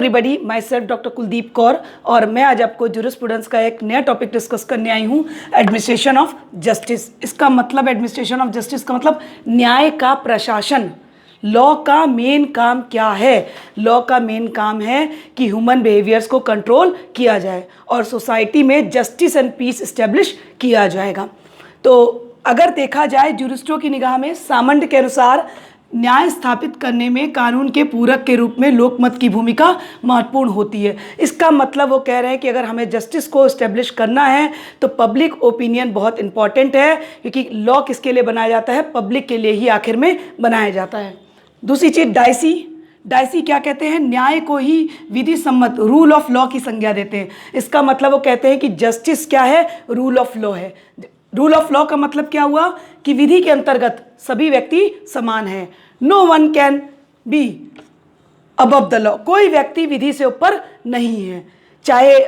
Everybody, my self doctor Kuldeep Kaur और मैं आज आपको जूरिस्प्रूडेंस का एक नया टॉपिक डिस्कस करने आई हूँ, एडमिनिस्ट्रेशन ऑफ जस्टिस। इसका मतलब एडमिनिस्ट्रेशन ऑफ जस्टिस का मतलब न्याय का प्रशासन। लॉ का मेन काम क्या है? लॉ का मेन काम है कि ह्यूमन बिहेवियर्स को कंट्रोल किया जाए और सोसाइटी में जस्टिस एंड पीस इस्टेब्लिश किया जाएगा। तो अगर देखा जाए जूरिस्टों की निगाह में सामंड के अनुसार न्याय स्थापित करने में कानून के पूरक के रूप में लोकमत की भूमिका महत्वपूर्ण होती है। इसका मतलब वो कह रहे हैं कि अगर हमें जस्टिस को इस्टेब्लिश करना है तो पब्लिक ओपिनियन बहुत इंपॉर्टेंट है, क्योंकि लॉ किसके लिए बनाया जाता है? पब्लिक के लिए ही आखिर में बनाया जाता है। दूसरी चीज़ डाइसी क्या कहते हैं? न्याय को ही विधि सम्मत रूल ऑफ लॉ की संज्ञा देते हैं। इसका मतलब वो कहते हैं कि जस्टिस क्या है? रूल ऑफ लॉ है। रूल ऑफ लॉ का मतलब क्या हुआ कि विधि के अंतर्गत सभी व्यक्ति समान हैं। No one can be above the law. कोई व्यक्ति विधि से ऊपर नहीं है, चाहे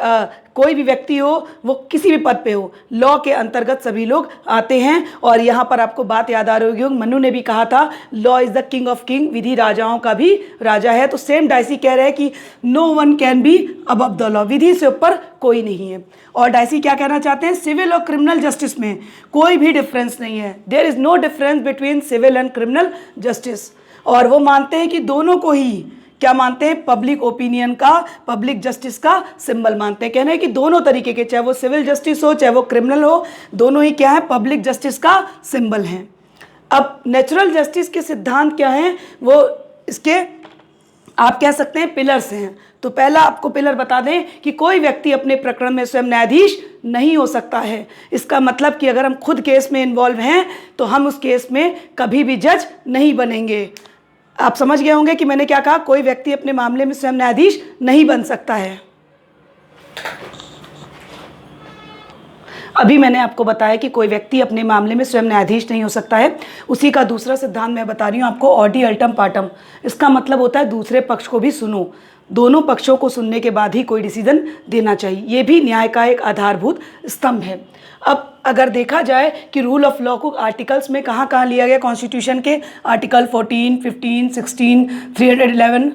कोई भी व्यक्ति हो, वो किसी भी पद पे हो, लॉ के अंतर्गत सभी लोग आते हैं। और यहाँ पर आपको बात याद आ रही होगी, मनु ने भी कहा था law is the king of king, विधि राजाओं का भी राजा है। तो सेम डाइसी कह रहे हैं कि no one can be above the law, विधि से ऊपर कोई नहीं है। और डाइसी क्या कहना चाहते हैं? सिविल और क्रिमिनल जस्टिस में कोई भी डिफरेंस नहीं है। There is no difference between civil and criminal justice. और वो मानते हैं कि दोनों को ही क्या मानते हैं? पब्लिक ओपिनियन का, पब्लिक जस्टिस का सिंबल मानते हैं। कहना है कि दोनों तरीके के, चाहे वो सिविल जस्टिस हो चाहे वो क्रिमिनल हो, दोनों ही क्या है? पब्लिक जस्टिस का सिंबल हैं। अब नेचुरल जस्टिस के सिद्धांत क्या हैं? वो इसके आप कह सकते हैं पिलर्स हैं। तो पहला आपको पिलर बता दें कि कोई व्यक्ति अपने प्रकरण में स्वयं न्यायाधीश नहीं हो सकता है। इसका मतलब कि अगर हम खुद केस में इन्वॉल्व हैं तो हम उस केस में कभी भी जज नहीं बनेंगे। आप समझ गए होंगे कि मैंने क्या कहा? कोई व्यक्ति अपने मामले में स्वयं न्यायाधीश नहीं बन सकता है। अभी मैंने आपको बताया कि कोई व्यक्ति अपने मामले में स्वयं न्यायाधीश नहीं हो सकता है। उसी का दूसरा सिद्धांत मैं बता रही हूँ आपको, ऑडी अल्टम पार्टम। इसका मतलब होता है दूसरे पक्ष को भी सुनो, दोनों पक्षों को सुनने के बाद ही कोई डिसीजन देना चाहिए। ये भी न्याय का एक आधारभूत स्तंभ है। अब अगर देखा जाए कि रूल ऑफ लॉ को आर्टिकल्स में कहाँ कहाँ लिया गया, कॉन्स्टिट्यूशन के आर्टिकल 14, 15, 16, 311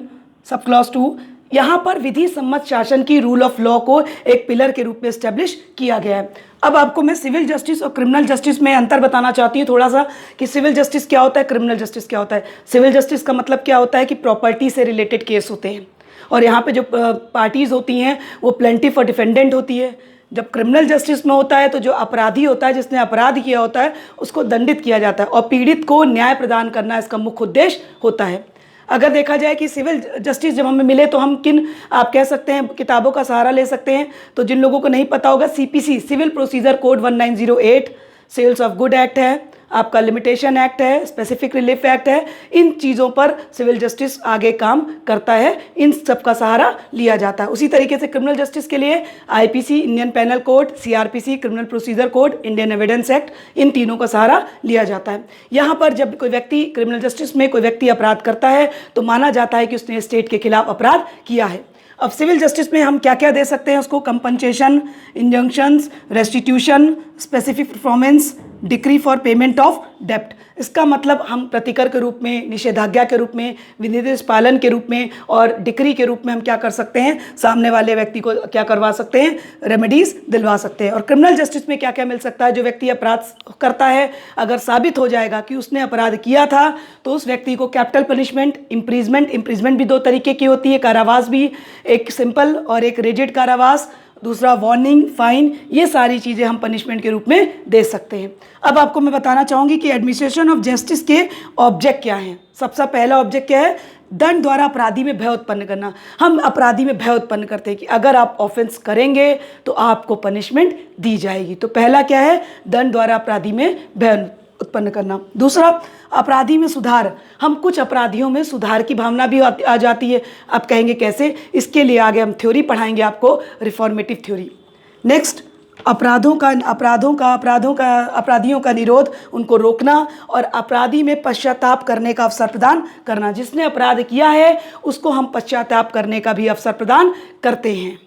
सब क्लॉज 2, यहाँ पर विधि सम्मत शासन की रूल ऑफ लॉ को एक पिलर के रूप में इस्टेब्लिश किया गया है। अब आपको मैं सिविल जस्टिस और क्रिमिनल जस्टिस में अंतर बताना चाहती हूँ थोड़ा सा, कि सिविल जस्टिस क्या होता है, क्रिमिनल जस्टिस क्या होता है। सिविल जस्टिस का मतलब क्या होता है कि प्रॉपर्टी से रिलेटेड केस होते हैं, और यहाँ पे जो पार्टीज़ होती हैं वो प्लेंटिफ और डिफेंडेंट होती है। जब क्रिमिनल जस्टिस में होता है तो जो अपराधी होता है, जिसने अपराध किया होता है, उसको दंडित किया जाता है और पीड़ित को न्याय प्रदान करना इसका मुख्य उद्देश्य होता है। अगर देखा जाए कि सिविल जस्टिस जब हमें मिले तो हम किन, आप कह सकते हैं, किताबों का सहारा ले सकते हैं। तो जिन लोगों को नहीं पता होगा, CPC civil procedure code 1908, sales of good act है, आपका लिमिटेशन एक्ट है, स्पेसिफिक रिलीफ एक्ट है। इन चीज़ों पर सिविल जस्टिस आगे काम करता है, इन सब का सहारा लिया जाता है। उसी तरीके से क्रिमिनल जस्टिस के लिए IPC, Indian penal code, CrPC, criminal procedure code, Indian evidence act, इन तीनों का सहारा लिया जाता है। यहाँ पर जब कोई व्यक्ति क्रिमिनल जस्टिस में कोई व्यक्ति अपराध करता है तो माना जाता है कि उसने स्टेट के खिलाफ अपराध किया है। अब सिविल जस्टिस में हम क्या क्या दे सकते हैं उसको? Compensation, injunctions, restitution, specific performance, decree for payment of डेप्ट। इसका मतलब हम प्रतिकर के रूप में, निषेधाज्ञा के रूप में, विनिर्देश पालन के रूप में और डिक्री के रूप में हम क्या कर सकते हैं? सामने वाले व्यक्ति को क्या करवा सकते हैं? रेमेडीज दिलवा सकते हैं। और क्रिमिनल जस्टिस में क्या क्या मिल सकता है? जो व्यक्ति अपराध करता है, अगर साबित हो जाएगा कि उसने अपराध किया था तो उस व्यक्ति को कैपिटल पनिशमेंट, इम्प्रीजमेंट भी दो तरीके की होती है, कारावास भी, एक सिंपल और एक रिजिड कारावास, दूसरा वार्निंग, फाइन, ये सारी चीज़ें हम पनिशमेंट के रूप में दे सकते हैं। अब आपको मैं बताना चाहूँगी कि एडमिनिस्ट्रेशन ऑफ जस्टिस के ऑब्जेक्ट क्या हैं। सबसे पहला ऑब्जेक्ट क्या है? दंड द्वारा अपराधी में भय उत्पन्न करना। हम अपराधी में भय उत्पन्न करते हैं कि अगर आप ऑफेंस करेंगे तो आपको पनिशमेंट दी जाएगी। तो पहला क्या है? दंड द्वारा अपराधी में भय उत्पन्न करना। दूसरा, अपराधी में सुधार। हम कुछ अपराधियों में सुधार की भावना भी आ जाती है। आप कहेंगे कैसे? इसके लिए आगे हम थ्योरी पढ़ाएंगे आपको, रिफॉर्मेटिव थ्योरी। नेक्स्ट, अपराधियों का निरोध, उनको रोकना और अपराधी में पश्चाताप करने का अवसर प्रदान करना। जिसने अपराध किया है उसको हम पश्चाताप करने का भी अवसर प्रदान करते हैं।